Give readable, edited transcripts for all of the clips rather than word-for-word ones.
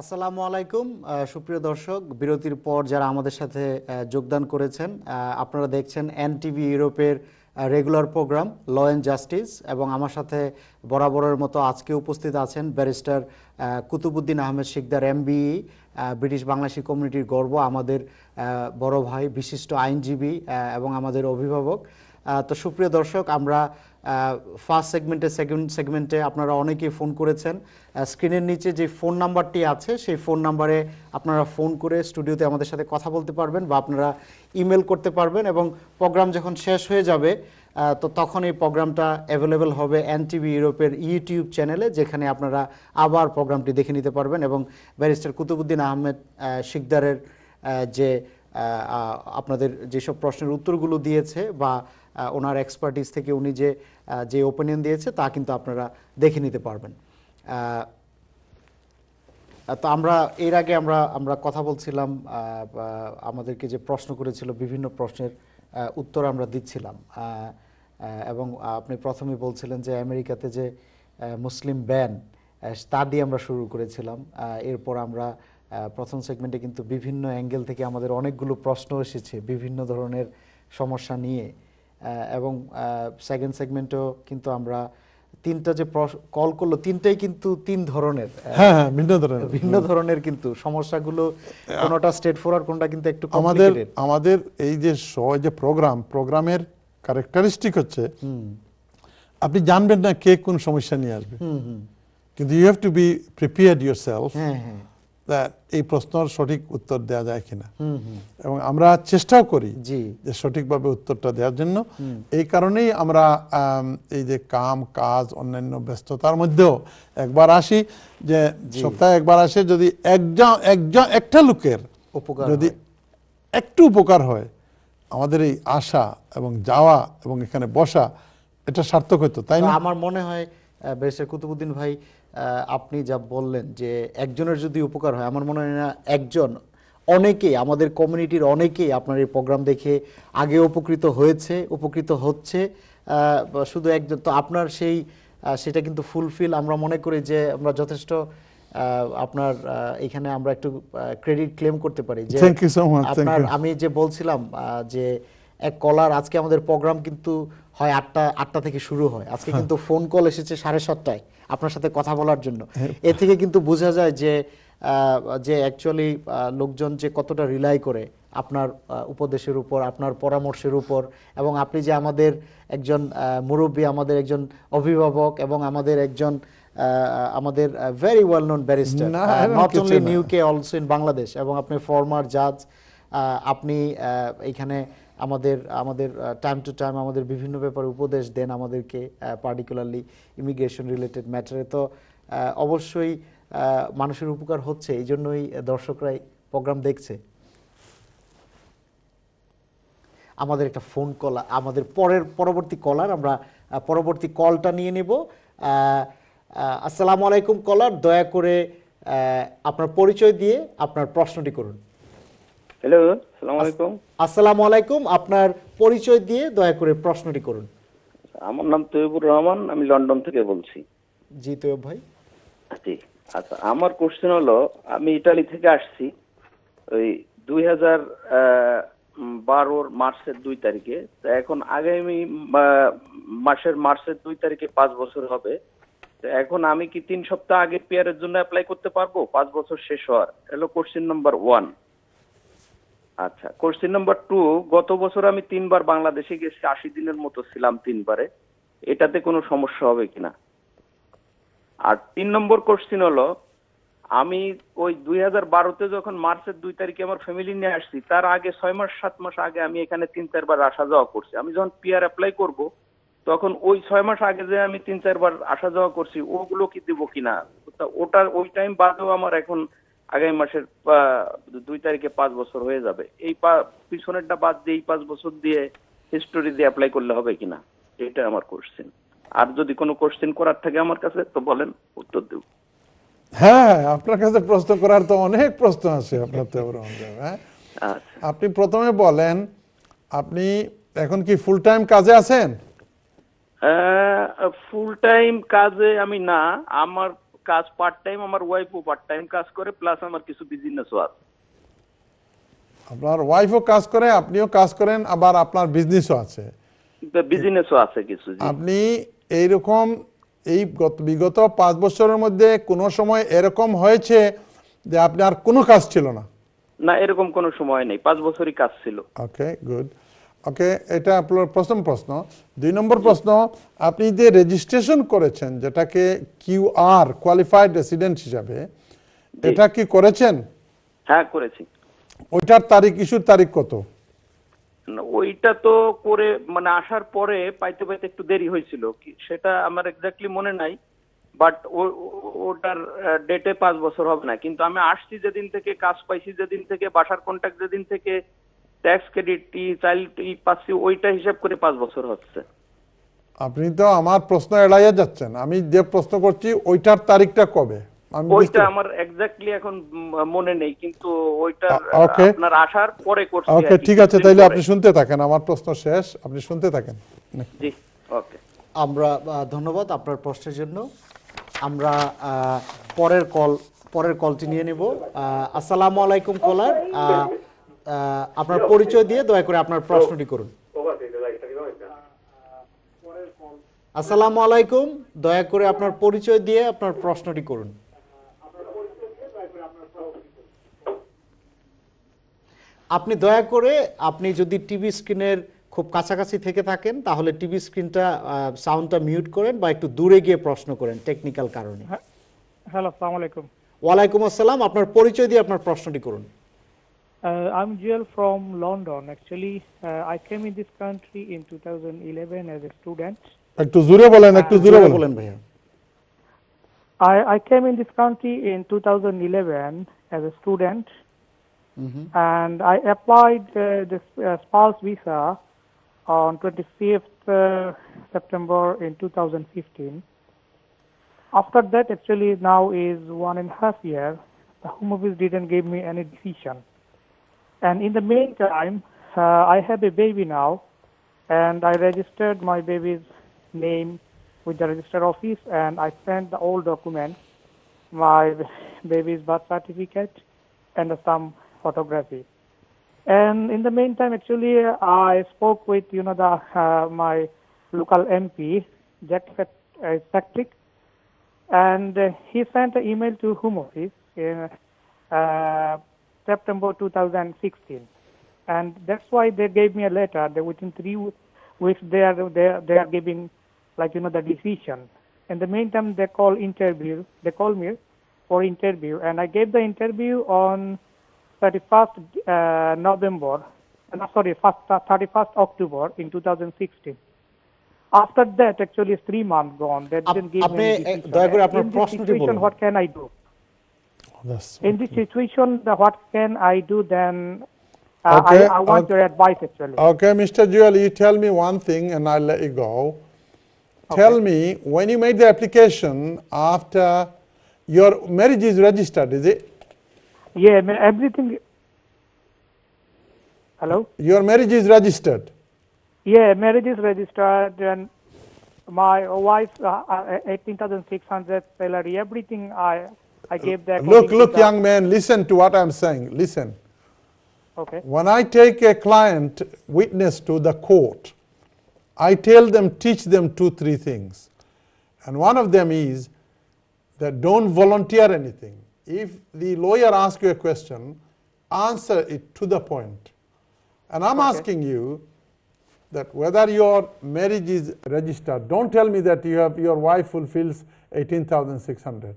আসসালামু আলাইকুম সুপ্রিয় দর্শক, বিরতির পর যারা আমাদের সাথে যোগদান করেছেন, আপনারা দেখছেন এনটিভি ইউরোপের regular programme law and justice, এবং আমার সাথে বরাবরের মতো আজকে উপস্থিত আছেন barrister Kutubuddin Ahmed Sikder MBE, British Bangladeshi কমিউনিটির গর্ব, আমাদের বড় ভাই, বিশিষ্ট আইনজীবী এবং আমাদের অভিভাবক। তো সুপ্রিয় দর্শক, আমরা ফার্স্ট সেগমেন্টে সেকেন্ড সেগমেন্টে আপনারা অনেকেই ফোন করেছেন। স্ক্রিনের নিচে যে ফোন নাম্বারটি আছে সেই ফোন নাম্বারে আপনারা ফোন করে স্টুডিওতে আমাদের সাথে কথা বলতে পারবেন, বা আপনারা ইমেল করতে পারবেন, এবং প্রোগ্রাম যখন শেষ হয়ে যাবে তো তখন এই প্রোগ্রামটা অ্যাভেলেবেল হবে এনটিভি ইউরোপের ইউটিউব চ্যানেলে, যেখানে আপনারা আবার প্রোগ্রামটি দেখে নিতে পারবেন। এবং ব্যারিস্টার কুতুবুদ্দিন আহমেদ শিকদারের যে আপনাদের যেসব প্রশ্নের উত্তরগুলো দিয়েছে, বা ওনার এক্সপার্টিস থেকে উনি যে ওপিনিয়ন দিয়েছে, তা কিন্তু আপনারা দেখে নিতে পারবেন। তো আমরা এর আগে আমরা কথা বলছিলাম, আমাদেরকে যে প্রশ্ন করেছিল বিভিন্ন প্রশ্নের উত্তর আমরা দিচ্ছিলাম, এবং আপনি প্রথমে বলছিলেন যে আমেরিকাতে যে মুসলিম ব্যান, তা দিয়ে আমরা শুরু করেছিলাম। এরপর আমরা প্রথম সেগমেন্টে কিন্তু বিভিন্ন অ্যাঙ্গেল থেকে আমাদের অনেকগুলো প্রশ্ন এসেছে বিভিন্ন ধরনের সমস্যা নিয়ে, এবং সেকেন্ড সেগমেন্টেও কিন্তু আমরা তিনটা যে কল করলো, তিনটাই কিন্তু তিন ধরনের, ভিন্ন ধরনের কিন্তু সমস্যাগুলো, কোনটা স্ট্রেট ফরওয়ার্ড, কোনটা কিন্তু একটু কমপ্লিকেটেড। আমাদের এই যে যে প্রোগ্রামের ক্যারেক্টারিস্টিক হচ্ছে আপনি জানবেন না কে কোন সমস্যা নিয়ে আসবে, কিন্তু you have to be prepared yourself that এই প্রশ্নের সঠিক উত্তর দেওয়া যায় কিনা, এবং আমরা চেষ্টাও করি যে সঠিকভাবে উত্তরটা দেওয়ার জন্য। এই কারণেই আমরা এই যে কাজ অন্যান্য ব্যস্ততার মধ্যেও একবার আসি, যে সপ্তাহে একবার আসে, যদি একটা লোকের যদি একটু উপকার হয়, আমাদের এই আসা এবং যাওয়া এবং এখানে বসা, এটা সার্থক হতো, তাই না? আমার মনে হয় ব্যারিস্টার কুতুবুদ্দিন ভাই, আপনি যা বললেন যে একজনের যদি উপকার হয়, আমার মনে হয় না একজন, অনেকেই, আমাদের কমিউনিটির অনেকেই আপনার এই প্রোগ্রাম দেখে আগে উপকৃত হয়েছে, উপকৃত হচ্ছে, শুধু একজন। তো আপনার সেটা কিন্তু ফুলফিল আমরা মনে করি যে আমরা যথেষ্ট আপনার এখানে আমরা একটু ক্রেডিট ক্লেম করতে পারি যে আপনার, আমি যে বলছিলাম যে এক কলার, আজকে আমাদের প্রোগ্রাম কিন্তু হয় আটটা থেকে শুরু হয়, আজকে কিন্তু ফোন কল এসেছে 7:30টায় আপনার সাথে কথা বলার জন্য। এ থেকে কিন্তু বোঝা যায় যে অ্যাকচুয়ালি লোকজন যে কতটা রিলাই করে আপনার উপদেশের উপর, আপনার পরামর্শের উপর, এবং আপনি যে আমাদের একজন মুরব্বী, আমাদের একজন অভিভাবক, এবং আমাদের very well known barrister, not only in UK, also in Bangladesh, এবং আপনি ফর্মার জাজ। আপনি এখানে আমাদের টাইম টু টাইম আমাদের বিভিন্ন ব্যাপারে উপদেশ দেন আমাদেরকে, পার্টিকুলারলি ইমিগ্রেশন রিলেটেড ম্যাটারে। তো অবশ্যই মানুষের উপকার হচ্ছে, এই জন্যই দর্শকরাই প্রোগ্রাম দেখছে। আমাদের একটা ফোন কল, আমাদের পরবর্তী কলার, আমরা পরবর্তী কলটা নিয়ে নেব। আসসালামু আলাইকুম কলার, দয়া করে আপনার পরিচয় দিয়ে আপনার প্রশ্নটি করুন। হ্যালো, আসসালামু আলাইকুম। আসসালামু আলাইকুম, আপনার পরিচয় দিয়ে দয়া করে প্রশ্নটি করুন। আমার নাম তৈয়বুর রহমান, আমি লন্ডন থেকে বলছি। জি তৈয়ব ভাই। জি, আচ্ছা, আমার কোশ্চেন হলো, আমি ইতালি থেকে আসছি ওই 2012 মার্চের 2 তারিখে। তো এখন আগামী মার্চের 2 তারিখে 5 বছর হবে। তো এখন আমি কি 3 সপ্তাহ আগে পিয়ারের জন্য অ্যাপ্লাই করতে পারবো 5 বছর শেষ হওয়ার? হলো কোশ্চেন নাম্বার 1। আচ্ছা, কোশ্চেন নাম্বার 2, গত বছর আমি 3 বার বাংলাদেশে গেছি, 80 দিনের মতো ছিলাম 3 বারে, এটাতে কোনো সমস্যা হবে কিনা? আর 3 নম্বর কোশ্চেন হলো, আমি ওই 2012-তে যখন মার্চের 2 তারিখে আমার ফ্যামিলি নিয়ে আসছি, তার আগে 6 মাস 7 মাস আগে আমি এখানে 3-4 বার আসা যাওয়া করছি। আমি যখন পিআর অ্যাপ্লাই করব, তখন ওই 6 মাস আগে যে আমি 3-4 বার আসা যাওয়া করছি, ওগুলো কি দিব কিনা? ওই টাইম বাদেও আমার এখন আগামী মাসের 2 তারিখে 5 বছর হয়ে যাবে। এই পিছনেরটা বাদ দিয়ে এই 5 বছর দিয়ে হিস্টোরি দিয়ে অ্যাপ্লাই করলে হবে কিনা, এটা আমার কোশ্চেন। আর যদি কোনো কোশ্চেন করার থাকে আমার কাছে তো বলেন, উত্তর দেব। হ্যাঁ, আপনার কাছে প্রশ্ন করার তো অনেক প্রশ্ন আছে আপনার তো। আপনি প্রথমে বলেন, আপনি এখন কি ফুল টাইম কাজে আছেন? ফুল টাইম কাজে আমি না, আমার কাজ পার্ট টাইম, আমার ওয়াইফও পার্ট টাইম কাজ করে, প্লাস আমার কিছু বিজনেসও আছে। আপনার ওয়াইফও কাজ করে, আপনিও কাজ করেন, আবার আপনার বিজনেসও আছে। বিজনেসও আছে কিছু। জি। আপনি এইরকম বিগত 5 বছরের মধ্যে কোনো সময় এরকম হয়েছে যে আপনার কোনো কাজ ছিল না? না, এরকম কোনো সময় নেই, 5 বছরই কাজ ছিল। ওকে, গুড। ওকে, এটা আপনার প্রথম প্রশ্ন। 2 নম্বর প্রশ্ন, আপনি যে রেজিস্ট্রেশন করেছেন যেটাকে কিউআর, কোয়ালিফাইড রেসিডেন্ট হিসাবে, এটা কি করেছেন? হ্যাঁ, করেছি। ওইটার তারিখ, ইস্যুর তারিখ কত? না, ওইটা তো করে মানে আসার পরে পাইতে পাইতে একটু দেরি হয়েছিল, কি সেটা আমার এক্স্যাক্টলি মনে নাই, বাট ওটার ডেটে 5 বছর হবে না। কিন্তু আমি আসছি যেদিন থেকে, কাজ পাইছি যেদিন থেকে, বাসার কন্ট্যাক্ট যেদিন থেকে, ট্যাক্স ক্রেডিট চাইল্ড পাচ্ছি, ওইটা হিসাব করে 5 বছর হচ্ছে। আপনি তো আমার প্রশ্ন এড়াইয়া যাচ্ছেন। আমি যে প্রশ্ন করছি ওইটার তারিখটা কবে? ওইটা আমার এক্স্যাক্টলি এখন মনে নেই, কিন্তু ওইটা ওকে, আপনার আসার পরে করছি। ওকে, ঠিক আছে, তাইলে আপনি শুনতে থাকেন, আমার প্রশ্ন শেষ, আপনি শুনতে থাকেন। জি, ওকে। আমরা ধন্যবাদ আপনার প্রশ্নের জন্য। আমরা পরের কলটি নিয়ে নেব। আসসালামু আলাইকুম কলার, আপনার পরিচয় দিয়ে দয়া করে আপনার প্রশ্নটি করুন। আসসালামু আলাইকুম, দয়া করে আপনার পরিচয় দিয়ে আপনার প্রশ্নটি করুন। আপনি দয়া করে, আপনি যদি টিভি স্ক্রিনের খুব কাছাকাছি থেকে থাকেন তাহলে টিভি স্ক্রিনটা সাউন্ডটা মিউট করেন বা একটু দূরে গিয়ে প্রশ্ন করেন টেকনিক্যাল কারণে। হ্যালো, আসসালামু আলাইকুম। ওয়ালাইকুম আসসালাম, আপনার পরিচয় দিয়ে আপনার প্রশ্নটি করুন। I'm Joel from London. Actually, I came in this country in 2011 as a student. একটু জোরে বলেন, একটু জোরে বলেন ভাইয়া। I came in this country in 2011 as a student, and I applied this spouse visa on 25th September in 2015. After that, actually now is 1.5 years. The Home Office didn't give me any decision. And in the meantime, I have a baby now, and I registered my baby's name with the register office, and I sent the all documents, my baby's birth certificate, and some photography. And in the meantime, actually, I spoke with my local MP, Jack Patrick, and he sent an email to Home Office in September 2016, and that's why they gave me a letter that within 3 weeks they are giving the decision. In the meantime, they call me for interview, and I gave the interview on 31st November, 31st October in 2016. After that, actually, it's 3 months gone. They didn't give me any decision. দয়া করে আপনার In this প্রশ্নটি situation, বলুন। what can I do? In this situation, what can I do then? Okay, I want your advice, actually. Okay, Mr. Joel, you tell me one thing and I'll let you go. Tell me, when you made the application, after your marriage is registered, is it? Yeah, everything. Hello? Your marriage is registered. Yeah, marriage is registered, and my wife's 18,600 salary, everything I gave that. Look, young man, listen to what I'm saying. Listen. Okay. When I take a client witness to the court, I tell them, teach them 2-3 things. And one of them is that don't volunteer anything. If the lawyer asks you a question, answer it to the point. And I'm asking you that whether your marriage is registered, don't tell me that your wife fulfills 18,600.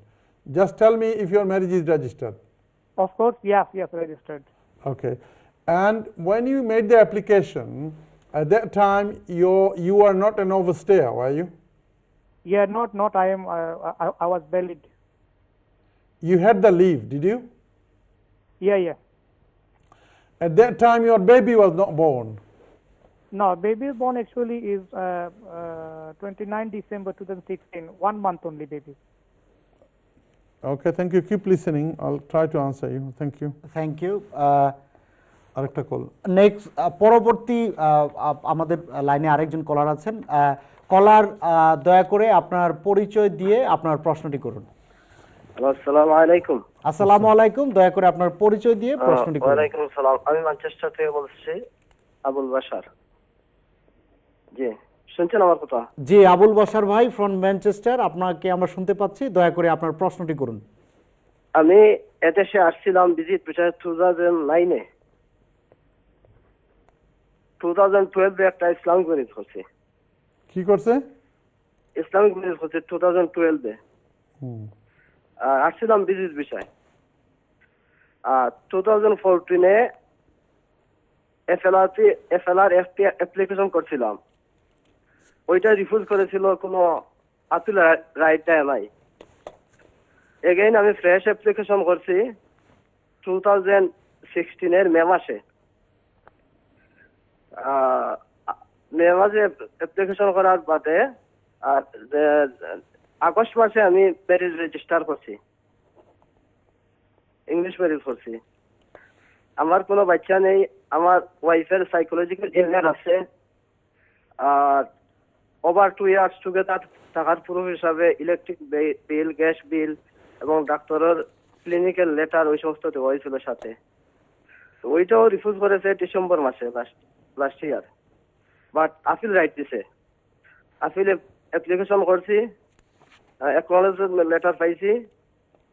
Just tell me if your marriage is registered. Of course, yes, registered. Okay. And when you made the application, at that time you are not an overstayer, were you? Yeah, not. I was valid. You had the leave, did you? Yeah. At that time your baby was not born. No, baby born actually is 29 December 2016. 1 month only, baby. Okay, thank you. Keep listening. I'll try to answer you. Thank you. Thank you. আরেকটা call. Next, পরবর্তী আমাদের লাইনে আরেকজন কলার আছেন। কলার, দয়া করে আপনার পরিচয় দিয়ে আপনার প্রশ্নটি করুন। হ্যালো, আসসালামু আলাইকুম। আসসালামু আলাইকুম, দয়া করে আপনার পরিচয় দিয়ে প্রশ্নটি করুন। ওয়ালাইকুম আসসালাম। আমি ম্যানচেস্টার থেকে বলছি, আবুল বাশার। জি, শুনছেন আমার কথা? জি, আবুল বাশার ভাই ফ্রম ম্যানচেস্টার, আপনাকে আমরা শুনতে পাচ্ছি, দয়া করে আপনার প্রশ্নটি করুন। আমি এদেশে আসছিলাম ভিজিট ভিসায় 2009-এ। 2012-এ একটা ইসলামিক ম্যারেজ করছি। কি করছে? ইসলামিক ম্যারেজ করছি 2012-এ। আসছিলাম ভিজিট ভিসায়। 2014-এ এফএলআর অ্যাপ্লিকেশন করছিলাম, ওইটা রিফিউজ করেছিল কোনো আপিল রাইট দেয় নাই। এগেইন আমি ফ্রেশ অ্যাপ্লিকেশন করছি 2016-এর মে মাসে। মে মাসে অ্যাপ্লিকেশন করার বাদে আগস্ট মাসে আমি ম্যারেজ রেজিস্টার করছি, ইংলিশ ম্যারেজ করছি। আমার কোনো বাচ্চা নেই, আমার ওয়াইফের সাইকোলজিক্যাল ইলনেস আছে, আর ওভার 2 ইয়ার্স টুগেদার থাকার প্রুফ হিসাবে ইলেকট্রিক বিল, গ্যাস বিল এবং ডাক্তারের ক্লিনিক্যাল লেটার ওই সমস্ত দেওয়া হয়েছিল সাথে। তো ওইটাও রিফিউজ করেছে ডিসেম্বর মাসে last year, but appeal right দিছে। আপিল অ্যাপ্লিকেশন করছি, অ্যাকনলেজমেন্ট লেটার পাইছি,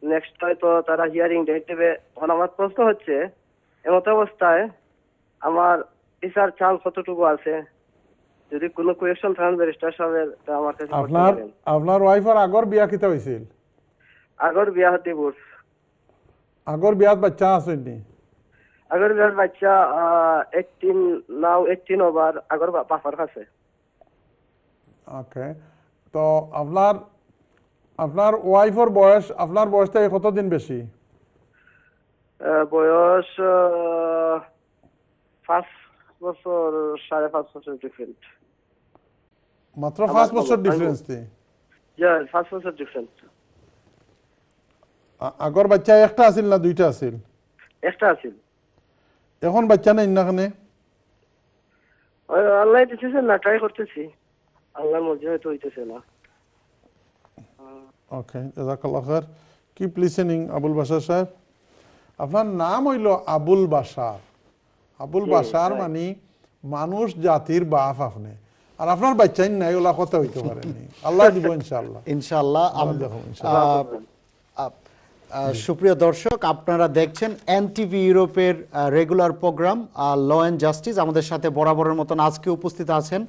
নেক্সট হয়তো তারা হিয়ারিং ডেট দেবে। এখন আমার প্রশ্ন হচ্ছে, এমত অবস্থায় আমার বিচার চান্স কতটুকু আছে? যদি কোনো কোয়েকশন থাকেন ব্যারিস্টার সাহেবের, তা আমার কাছে করতে পারেন। আপনার ওয়াইফের আগর বিয়া কিতা হয়েছিল? আগর বিয়া ডিভোর্স। আগর বিয়াত বাচ্চা আসেনি? আগর বিয়ার বাচ্চা 18 ওভার আগর বাপার কাছে। ওকে, তো আপনার ওয়াইফের বয়স আপনার বয়স থেকে কতদিন বেশি? বয়স 5 বছর 5.5 বছর ডিফারেন্ট। মাত্র 5 বছর ডিফারেন্স নেই? 5 বছর ডিফারেন্ট। আগর বাচ্চা একটা আছিল না দুইটা আছিল? একটা আছিল। এখন বাচ্চা নেই না? কেন? আল্লাহ দিতেছে না, ট্রাই করতেছি, আল্লাহর মর্জি হয়তো হইতেছে না। ওকে, জাযাকাল্লাহ খাইর। কিপ লিসেনিং আবুল বাশার সাহেব। আপনার নাম হইল আবুল বাশার। আবুল বাশার মানে মানুষ জাতির বাপ আপনি, আর আপনার বাচ্চাই নাই, ওলা কথা হইতে পারেনি। আল্লাহ দিব ইনশাআল্লাহ। ইনশাআল্লাহ। সুপ্রিয় দর্শক, আপনারা দেখছেন এনটিভি ইউরোপের regular programme law and justice. আমাদের সাথে বরাবরের মতন আজকে উপস্থিত আছেন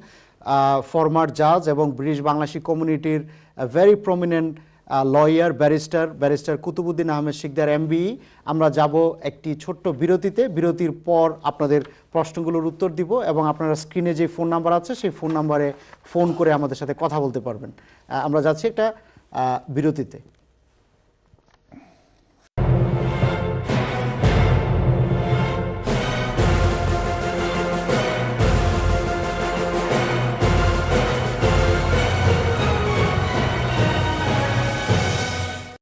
ফরমার জাজ এবং ব্রিটিশ বাংলাদেশি কমিউনিটির very prominent lawyer barrister Kutubuddin Ahmed Sikder MBE। আমরা যাব একটি ছোট্ট বিরতিতে। বিরতির পর আপনাদের প্রশ্নগুলোর উত্তর দিব এবং আপনারা স্ক্রিনে যে ফোন নাম্বার আছে সেই ফোন নাম্বারে ফোন করে আমাদের সাথে কথা বলতে পারবেন। আমরা যাচ্ছি একটা বিরতিতে।